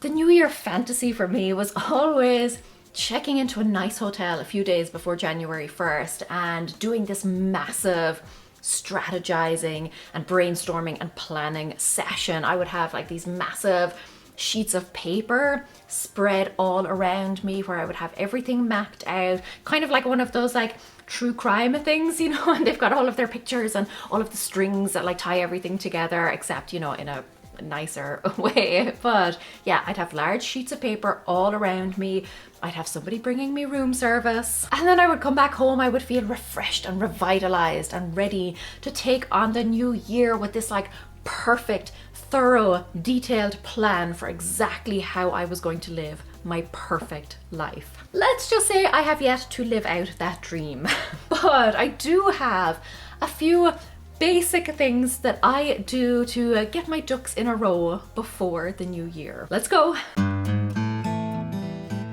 The New Year fantasy for me was always checking into a nice hotel a few days before January 1st and doing this massive strategizing and brainstorming and planning session. I would have like these massive sheets of paper spread all around me where I would have everything mapped out, kind of like one of those like true crime things, you know, and they've got all of their pictures and all of the strings that like tie everything together, except, you know, in a nicer way. But yeah, I'd have large sheets of paper all around me. I'd have somebody bringing me room service, and then I would come back home. I would feel refreshed and revitalized and ready to take on the new year with this like perfect, thorough, detailed plan for exactly how I was going to live my perfect life. Let's just say I have yet to live out that dream, but I do have a few basic things that I do to get my ducks in a row before the new year. Let's go.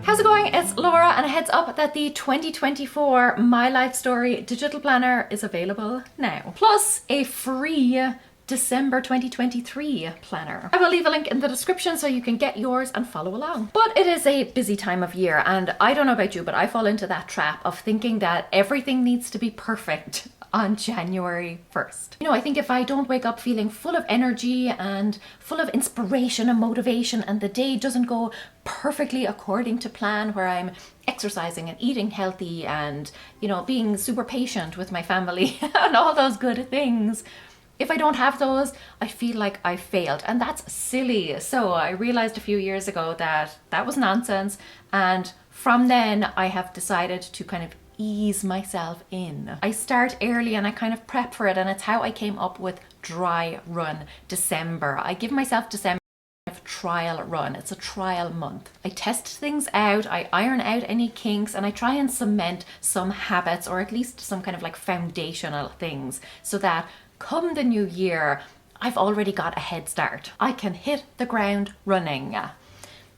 How's it going? It's Laura, and a heads up that the 2024 My Life Story digital planner is available now, plus a free December 2023 planner. I will leave a link in the description so you can get yours and follow along. But it is a busy time of year, and I don't know about you, but I fall into that trap of thinking that everything needs to be perfect on January 1st. You know, I think if I don't wake up feeling full of energy and full of inspiration and motivation, and the day doesn't go perfectly according to plan, where I'm exercising and eating healthy and, you know, being super patient with my family and all those good things, if I don't have those, I feel like I failed, and that's silly. So I realized a few years ago that that was nonsense, and from then I have decided to kind of ease myself in. I start early and I kind of prep for it, and it's how I came up with Dry Run December. I give myself December trial run. It's a trial month. I test things out, I iron out any kinks, and I try and cement some habits, or at least some kind of like foundational things, so that come the new year, I've already got a head start. I can hit the ground running.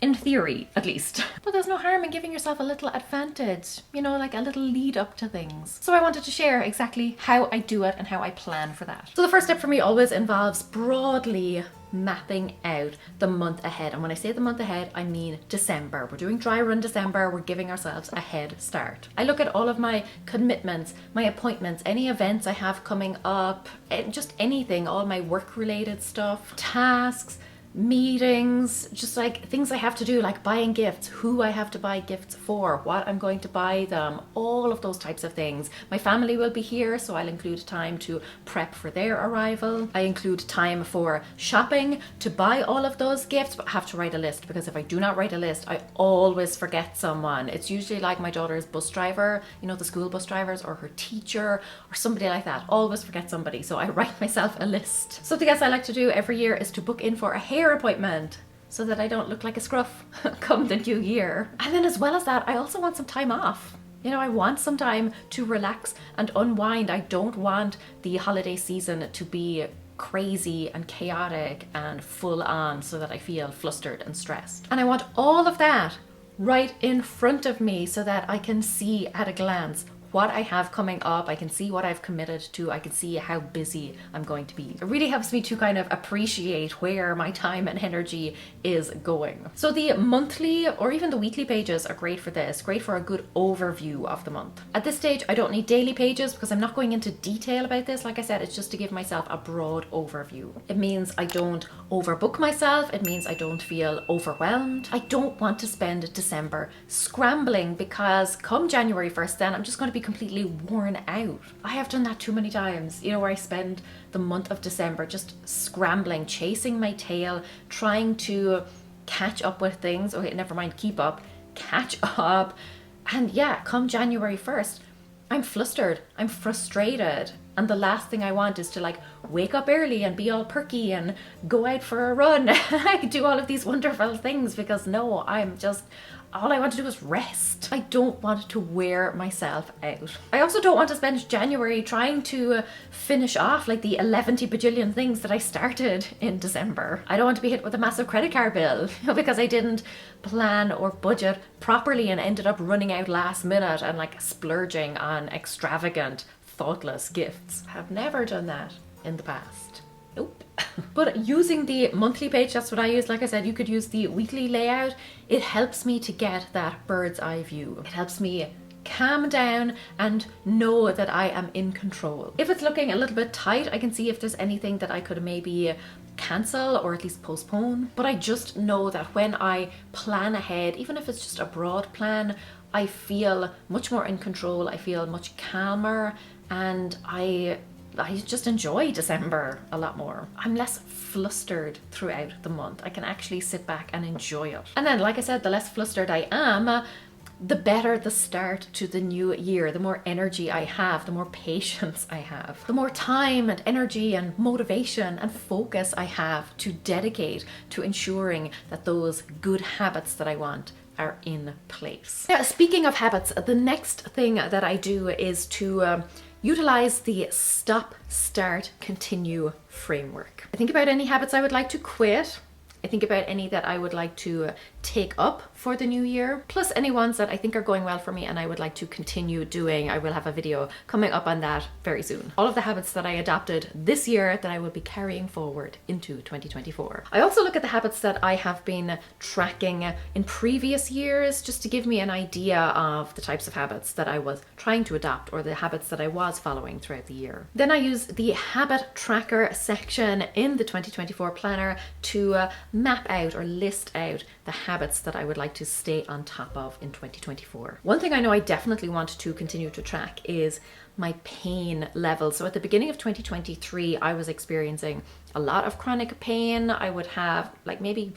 In theory, at least. But there's no harm in giving yourself a little advantage, you know, like a little lead up to things. So I wanted to share exactly how I do it and how I plan for that. So the first step for me always involves broadly mapping out the month ahead. And when I say the month ahead, I mean December. We're doing Dry Run December. We're giving ourselves a head start. I look at all of my commitments, my appointments, any events I have coming up, just anything, all my work related stuff, tasks, meetings, just like things I have to do, like buying gifts, who I have to buy gifts for, what I'm going to buy them, all of those types of things. My family will be here, so I'll include time to prep for their arrival. I include time for shopping to buy all of those gifts, but I have to write a list, because if I do not write a list, I always forget someone. It's usually like my daughter's bus driver, you know, the school bus drivers, or her teacher, or somebody like that. Always forget somebody, so I write myself a list. Something else I like to do every year is to book in for a hair appointment, so that I don't look like a scruff come the new year. And then as well as that, I also want some time off. You know, I want some time to relax and unwind. I don't want the holiday season to be crazy and chaotic and full on, so that I feel flustered and stressed. And I want all of that right in front of me, so that I can see at a glance what I have coming up. I can see what I've committed to. I can see how busy I'm going to be. It really helps me to kind of appreciate where my time and energy is going. So the monthly or even the weekly pages are great for this, great for a good overview of the month. At this stage, I don't need daily pages, because I'm not going into detail about this. Like I said, it's just to give myself a broad overview. It means I don't overbook myself. It means I don't feel overwhelmed. I don't want to spend December scrambling, because come January 1st, then I'm just going to be completely worn out. I have done that too many times, you know, where I spend the month of December just scrambling, chasing my tail, trying to catch up with things. Okay, never mind, keep up, catch up. And yeah, come January 1st, I'm flustered, I'm frustrated. And the last thing I want is to like wake up early and be all perky and go out for a run. I do all of these wonderful things, because no, all I want to do is rest. I don't want to wear myself out. I also don't want to spend January trying to finish off like the 11 bajillion things that I started in December. I don't want to be hit with a massive credit card bill because I didn't plan or budget properly and ended up running out last minute and like splurging on extravagant, thoughtless gifts. I've never done that in the past. Nope. But using the monthly page, that's what I use. Like I said, you could use the weekly layout. It helps me to get that bird's eye view. It helps me calm down and know that I am in control. If it's looking a little bit tight, I can see if there's anything that I could maybe cancel or at least postpone. But I just know that when I plan ahead, even if it's just a broad plan, I feel much more in control. I feel much calmer, and I just enjoy December a lot more. I'm less flustered throughout the month. I can actually sit back and enjoy it. And then, like I said, the less flustered I am, the better the start to the new year. The more energy I have, the more patience I have, the more time and energy and motivation and focus I have to dedicate to ensuring that those good habits that I want are in place. Now, speaking of habits, the next thing that I do is to utilize the stop, start, continue framework. I think about any habits I would like to quit. I think about any that I would like to take up for the new year, plus any ones that I think are going well for me and I would like to continue doing. I will have a video coming up on that very soon. All of the habits that I adopted this year that I will be carrying forward into 2024. I also look at the habits that I have been tracking in previous years, just to give me an idea of the types of habits that I was trying to adopt or the habits that I was following throughout the year. Then I use the habit tracker section in the 2024 planner to map out or list out the habits that I would like to stay on top of in 2024. One thing I know I definitely want to continue to track is my pain level. So at the beginning of 2023, I was experiencing a lot of chronic pain. I would have like maybe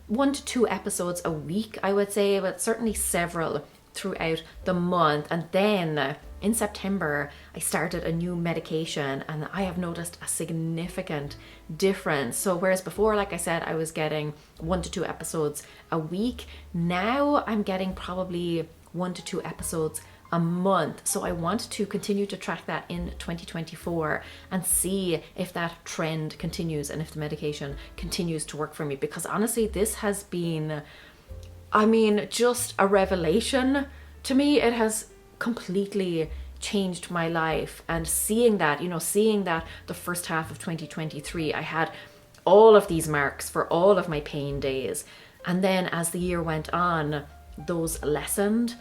1 to 2 episodes a week, I would say, but certainly several throughout the month. And then in September, I started a new medication and I have noticed a significant difference. So whereas before, like I said, I was getting 1 to 2 episodes a week, now I'm getting probably 1 to 2 episodes a month. So I want to continue to track that in 2024 and see if that trend continues and if the medication continues to work for me. Because honestly, this has been, I mean, just a revelation to me. It has completely changed my life. And seeing that, seeing that the first half of 2023, I had all of these marks for all of my pain days. And then as the year went on, those lessened.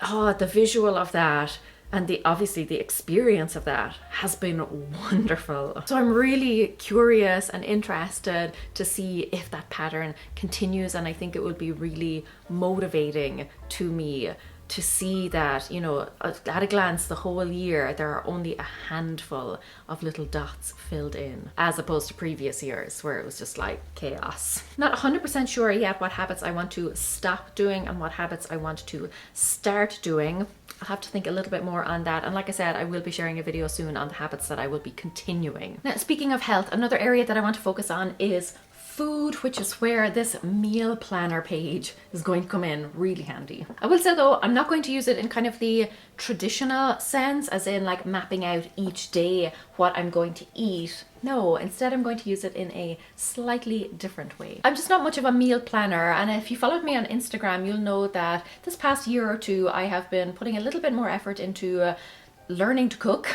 Oh, the visual of that and obviously the experience of that has been wonderful. So I'm really curious and interested to see if that pattern continues, and I think it would be really motivating to me to see that, at a glance, the whole year, there are only a handful of little dots filled in, as opposed to previous years where it was just like chaos. Not 100% sure yet what habits I want to stop doing and what habits I want to start doing. I'll have to think a little bit more on that. And like I said, I will be sharing a video soon on the habits that I will be continuing. Now, speaking of health, another area that I want to focus on is food, which is where this meal planner page is going to come in really handy. I will say though, I'm not going to use it in kind of the traditional sense, as in like mapping out each day what I'm going to eat. No, instead I'm going to use it in a slightly different way. I'm just not much of a meal planner, and if you followed me on Instagram, you'll know that this past year or two I have been putting a little bit more effort into learning to cook,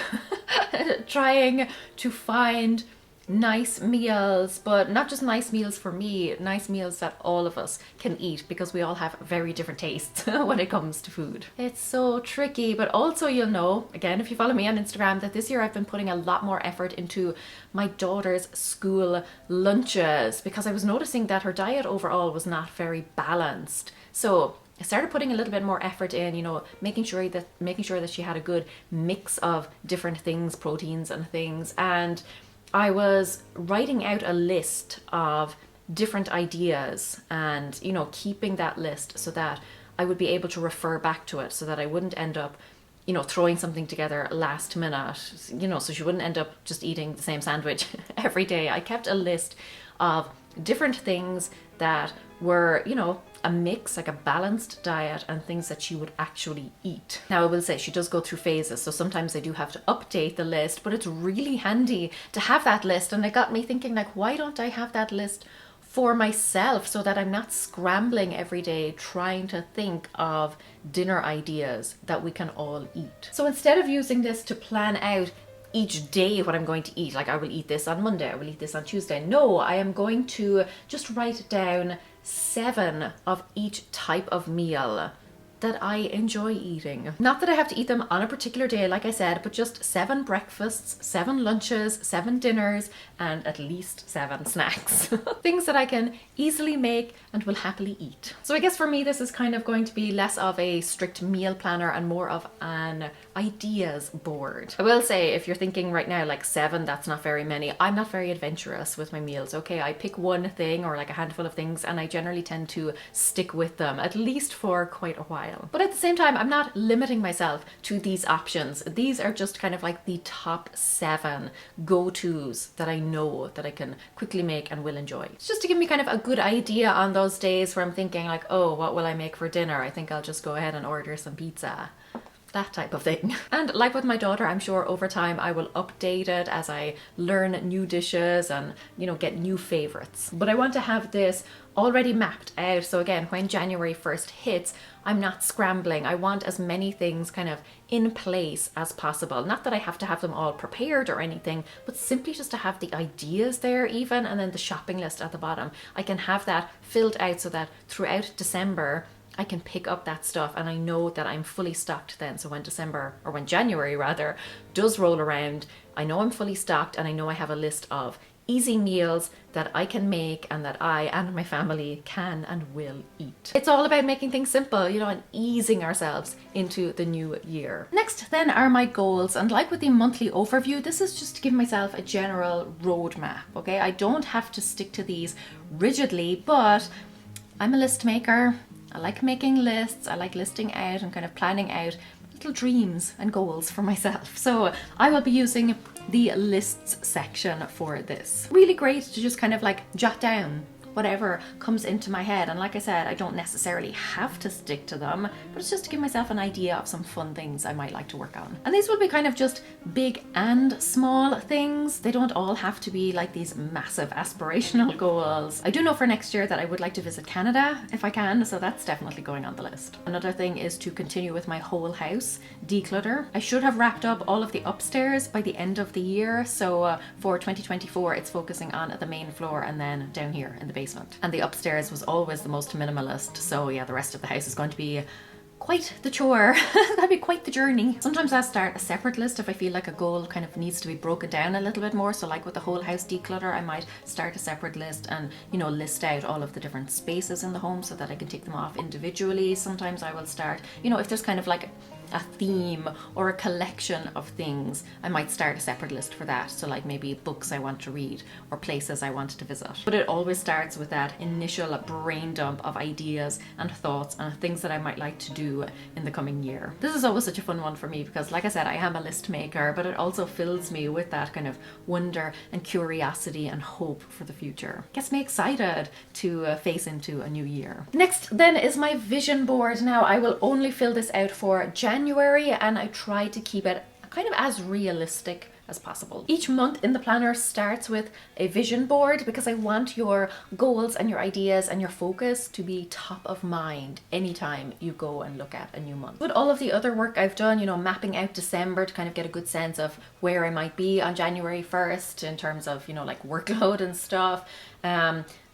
trying to find nice meals, but not just nice meals for me, nice meals that all of us can eat, because we all have very different tastes when it comes to food. It's so tricky, but also you'll know, again, if you follow me on Instagram, that this year I've been putting a lot more effort into my daughter's school lunches, because I was noticing that her diet overall was not very balanced. So I started putting a little bit more effort in, making sure that she had a good mix of different things, proteins and things. And I was writing out a list of different ideas and, keeping that list so that I would be able to refer back to it, so that I wouldn't end up, throwing something together last minute, so she wouldn't end up just eating the same sandwich every day. I kept a list of different things that were, a mix, like a balanced diet, and things that she would actually eat. Now, I will say she does go through phases, so sometimes I do have to update the list, but it's really handy to have that list. And it got me thinking, like, why don't I have that list for myself, so that I'm not scrambling every day trying to think of dinner ideas that we can all eat. So instead of using this to plan out each day what I'm going to eat. Like I will eat this on Monday, I will eat this on Tuesday. No, I am going to just write down 7 of each type of meal that I enjoy eating. Not that I have to eat them on a particular day, like I said, but just 7 breakfasts, 7 lunches, 7 dinners, and at least 7 snacks. Things that I can easily make and will happily eat. So I guess for me, this is kind of going to be less of a strict meal planner and more of an ideas board. I will say, if you're thinking right now, like 7, that's not very many. I'm not very adventurous with my meals, okay? I pick one thing or like a handful of things and I generally tend to stick with them, at least for quite a while. But at the same time, I'm not limiting myself to these options. These are just kind of like the top 7 go-tos that I know that I can quickly make and will enjoy. It's just to give me kind of a good idea on those days where I'm thinking like, oh, what will I make for dinner? I think I'll just go ahead and order some pizza. That type of thing. And like with my daughter, I'm sure over time I will update it as I learn new dishes and, you know, get new favorites. But I want to have this already mapped out. So again, when January 1st hits, I'm not scrambling. I want as many things kind of in place as possible. Not that I have to have them all prepared or anything, but simply just to have the ideas there even, and then the shopping list at the bottom. I can have that filled out so that throughout December, I can pick up that stuff and I know that I'm fully stocked then. So when December, or when January rather, does roll around, I know I'm fully stocked and I know I have a list of easy meals that I can make and that I and my family can and will eat. It's all about making things simple, you know, and easing ourselves into the new year. Next then are my goals, and like with the monthly overview, this is just to give myself a general roadmap, okay? I don't have to stick to these rigidly, but I'm a list maker. I like making lists, I like listing out and kind of planning out little dreams and goals for myself. So I will be using the lists section for this. Really great to just kind of like jot down whatever comes into my head. And like I said, I don't necessarily have to stick to them, but it's just to give myself an idea of some fun things I might like to work on. And these will be kind of just big and small things. They don't all have to be like these massive aspirational goals. I do know for next year that I would like to visit Canada if I can, so that's definitely going on the list. Another thing is to continue with my whole house declutter. I should have wrapped up all of the upstairs by the end of the year. So for 2024, it's focusing on the main floor and then down here in the basement. And the upstairs was always the most minimalist. So yeah, the rest of the house is going to be quite the chore. That'd be quite the journey. Sometimes I'll start a separate list if I feel like a goal kind of needs to be broken down a little bit more. So like with the whole house declutter, I might start a separate list and, you know, list out all of the different spaces in the home so that I can tick them off individually. Sometimes I will start, you know, if there's kind of like a theme or a collection of things, I might start a separate list for that. So like maybe books I want to read or places I want to visit. But it always starts with that initial brain dump of ideas and thoughts and things that I might like to do in the coming year. This is always such a fun one for me because, like I said, I am a list maker, but it also fills me with that kind of wonder and curiosity and hope for the future. Gets me excited to face into a new year. Next then is my vision board. Now I will only fill this out for January, and I try to keep it kind of as realistic as possible. Each month in the planner starts with a vision board because I want your goals and your ideas and your focus to be top of mind anytime you go and look at a new month. With all of the other work I've done, you know, mapping out December to kind of get a good sense of where I might be on January 1st in terms of, you know, like workload and stuff,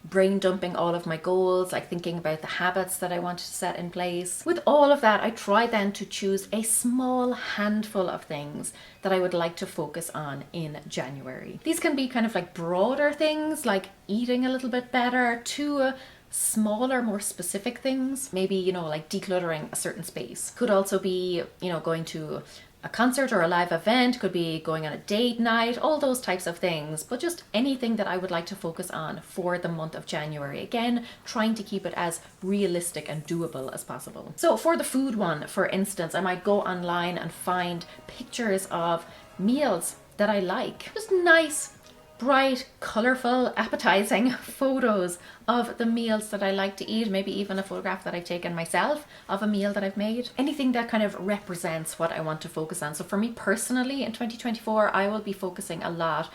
brain dumping all of my goals, like thinking about the habits that I want to set in place. With all of that, I try then to choose a small handful of things that I would like to focus on in January. These can be kind of like broader things like eating a little bit better, to smaller, more specific things. Maybe, you know, like decluttering a certain space. Could also be, you know, going to a concert or a live event, could be going on a date night, all those types of things, but just anything that I would like to focus on for the month of January. Again, trying to keep it as realistic and doable as possible. So for the food one, for instance, I might go online and find pictures of meals that I like. Just nice, bright, colorful, appetizing photos of the meals that I like to eat, maybe even a photograph that I've taken myself of a meal that I've made. Anything that kind of represents what I want to focus on. So for me personally in 2024, I will be focusing a lot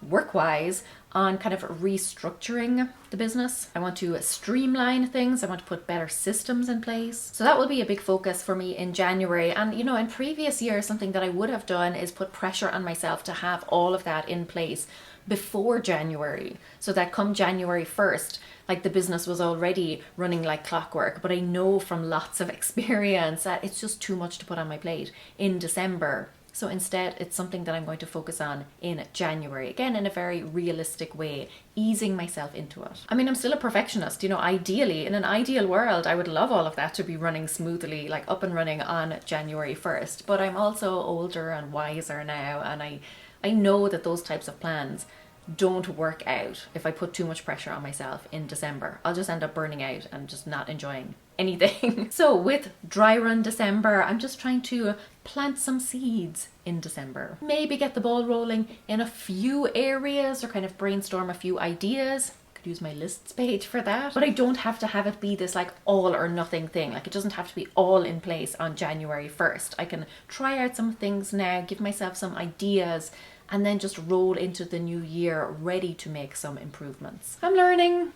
work-wise on kind of restructuring the business. I want to streamline things. I want to put better systems in place. So that will be a big focus for me in January. And you know, in previous years, something that I would have done is put pressure on myself to have all of that in place before January, so that come January 1st, like the business was already running like clockwork. But I know from lots of experience that it's just too much to put on my plate in December. So instead, it's something that I'm going to focus on in January, again, in a very realistic way, easing myself into it. I mean, I'm still a perfectionist, you know, ideally, in an ideal world, I would love all of that to be running smoothly, like up and running on January 1st. But I'm also older and wiser now, and I know that those types of plans don't work out if I put too much pressure on myself in December. I'll just end up burning out and just not enjoying anything. So with dry run December, I'm just trying to plant some seeds in December. Maybe get the ball rolling in a few areas or kind of brainstorm a few ideas. Could use my lists page for that. But I don't have to have it be this like all or nothing thing. Like it doesn't have to be all in place on January 1st. I can try out some things now, give myself some ideas, and then just roll into the new year ready to make some improvements. I'm learning,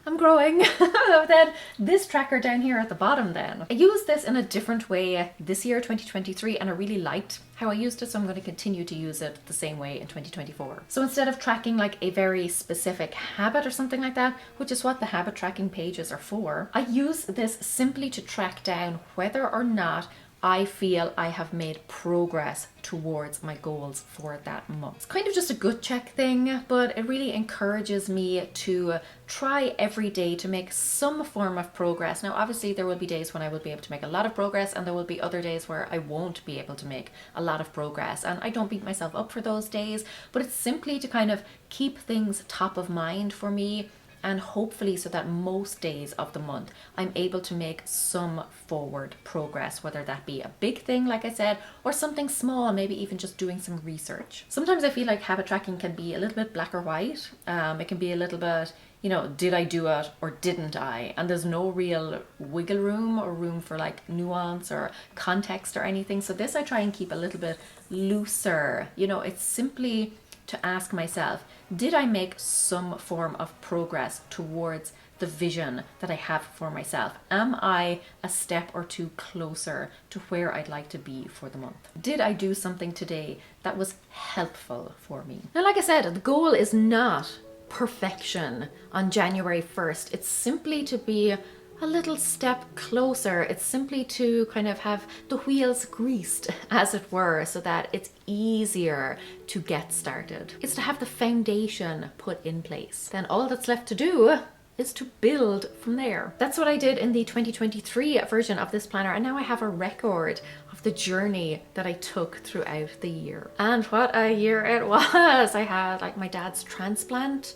I'm growing. Then this tracker down here at the bottom then. I used this in a different way this year, 2023, and I really liked how I used it, so I'm going to continue to use it the same way in 2024. So instead of tracking like a very specific habit or something like that, which is what the habit tracking pages are for, I use this simply to track down whether or not I feel I have made progress towards my goals for that month. It's kind of just a gut check thing, but it really encourages me to try every day to make some form of progress. Now, obviously there will be days when I will be able to make a lot of progress, and there will be other days where I won't be able to make a lot of progress. And I don't beat myself up for those days, but it's simply to kind of keep things top of mind for me, and hopefully so that most days of the month I'm able to make some forward progress, whether that be a big thing, like I said, or something small, maybe even just doing some research. Sometimes I feel like habit tracking can be a little bit black or white. It can be a little bit, you know, did I do it or didn't I? And there's no real wiggle room or room for like nuance or context or anything. So this I try and keep a little bit looser. You know, it's simply to ask myself, did I make some form of progress towards the vision that I have for myself? Am I a step or two closer to where I'd like to be for the month? Did I do something today that was helpful for me? Now, like I said, the goal is not perfection on January 1st. It's simply to be a little step closer. It's simply to kind of have the wheels greased, as it were, so that it's easier to get started. It's to have the foundation put in place. Then all that's left to do is to build from there. That's what I did in the 2023 version of this planner, and now I have a record of the journey that I took throughout the year. And what a year it was! I had like my dad's transplant,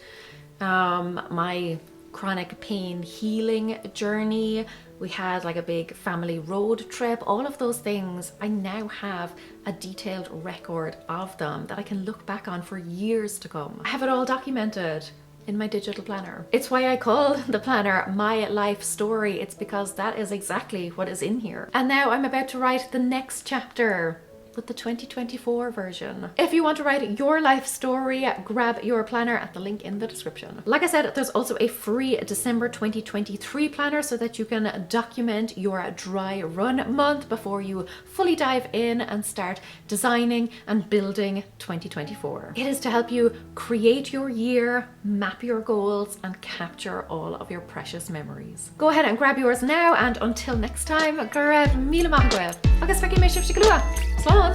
my chronic pain healing journey, we had like a big family road trip, all of those things. I now have a detailed record of them that I can look back on for years to come. I have it all documented in my digital planner. It's why I call the planner My Life Story. It's because that is exactly what is in here. And now I'm about to write the next chapter with the 2024 version. If you want to write your life story, grab your planner at the link in the description. Like I said, there's also a free December 2023 planner so that you can document your dry run month before you fully dive in and start designing and building 2024. It is to help you create your year, map your goals, and capture all of your precious memories. Go ahead and grab yours now, and until next time, grab mille maith. Agus feici mé sibh si go luath. Slán!